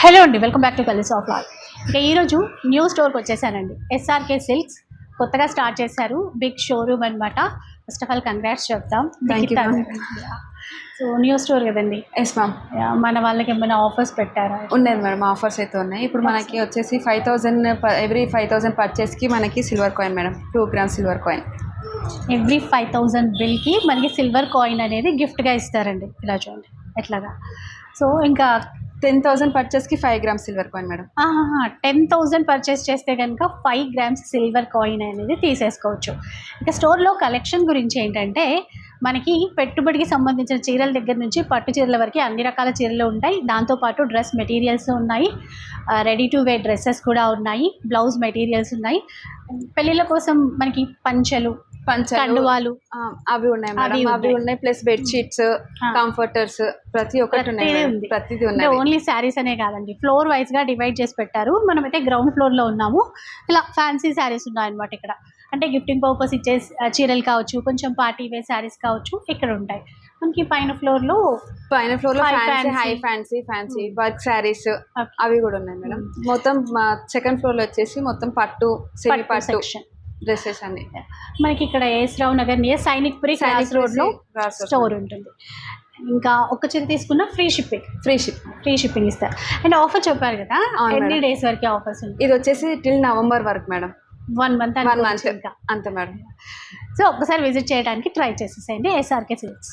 Hello అండి, welcome back to colours of Lal. ఇక ఈరోజు న్యూ స్టోర్కి వచ్చేసానండి. ఎస్ఆర్కే సిల్క్స్ కొత్తగా స్టార్ట్ చేశారు, బిగ్ షోరూమ్ అనమాట. ఫస్ట్ ఆఫ్ ఆల్ కంగ్రాట్స్ చెప్తాం. సో న్యూ స్టోర్ కదండి. Yes ma'am. మన వాళ్ళకి ఏమైనా ఆఫర్స్ పెట్టారా? ఉన్నాయి మేడం, ఆఫర్స్ అయితే ఉన్నాయి. ఇప్పుడు మనకి వచ్చేసి 5,000 ఎవ్రీ 5,000 పర్చేస్కి మనకి silver coin madam, 2 grams silver coin. Every 5,000 బిల్కి మనకి సిల్వర్ కాయిన్ అనేది గిఫ్ట్గా ఇస్తారండి. ఇలా చూడండి ఎట్లాగా. సో ఇంకా 10,000 పర్చేస్కి 5 grams silver coin madam. 10,000 purchase చేస్తే కనుక 5 grams సిల్వర్ కాయిన్ అనేది తీసేసుకోవచ్చు. ఇక స్టోర్లో కలెక్షన్ గురించి ఏంటంటే, మనకి పెట్టుబడికి సంబంధించిన చీరల దగ్గర నుంచి పట్టు చీరల వరకు అన్ని రకాల చీరలు ఉంటాయి. దాంతోపాటు డ్రెస్ మెటీరియల్స్ ఉన్నాయి, రెడీ టు వేర్ డ్రెస్సెస్ కూడా ఉన్నాయి, బ్లౌజ్ మెటీరియల్స్ ఉన్నాయి. పెళ్ళిళ్ళ కోసం మనకి పంచలు, కండువాలు అవి ఉన్నాయి మేడం. అవి ఉన్నాయి, ప్లస్ బెడ్షీట్స్, కంఫర్టర్స్, ప్రతి ఒక్కటి ఉన్నాయి. ప్రతిదీ ఉన్నాయి. ఓన్లీ శారీస్ అనే కాదండి, ఫ్లోర్ వైజ్ గా డివైడ్ చేసి పెట్టారు. మనమైతే గ్రౌండ్ ఫ్లోర్ లో ఉన్నాము. ఇలా ఫ్యాన్సీ శారీస్ ఉన్నాయన్నమాట ఇక్కడ. అంటే గిఫ్టింగ్ పర్పస్ ఇచ్చే చీరలు కావచ్చు, కొంచెం పార్టీ వేర్ శారీస్ కావచ్చు, ఇక్కడ ఉంటాయి. మనకి పైన ఫ్లోర్ లో హై ఫ్యాన్సీ వర్క్ శారీస్ అవి కూడా ఉన్నాయి మేడం. మొత్తం సెకండ్ ఫ్లోర్ లో వచ్చేసి మొత్తం పట్టు, సెమీ పట్టు డ్రెస్సెస్ అన్ని. మనకి ఇక్కడ AS Rao Nagar near Sainikpuri cross road లో స్టోర్ ఉంటుంది. ఇంకా ఒక చీర తీసుకున్న ఫ్రీ షిప్పింగ్ ఇస్తారు. అండ్ ఆఫర్ చెప్పారు కదా, ఎన్ని డేస్ వరకు ఆఫర్స్ ఉంటాయి? ఇది వచ్చేసి టిల్ నవంబర్ వరకు మేడం. 1 month అంతే మేడం. సో ఒక్కసారి విజిట్ చేయడానికి ట్రై చేసేసేయండి ఎస్ఆర్కే సిల్క్స్.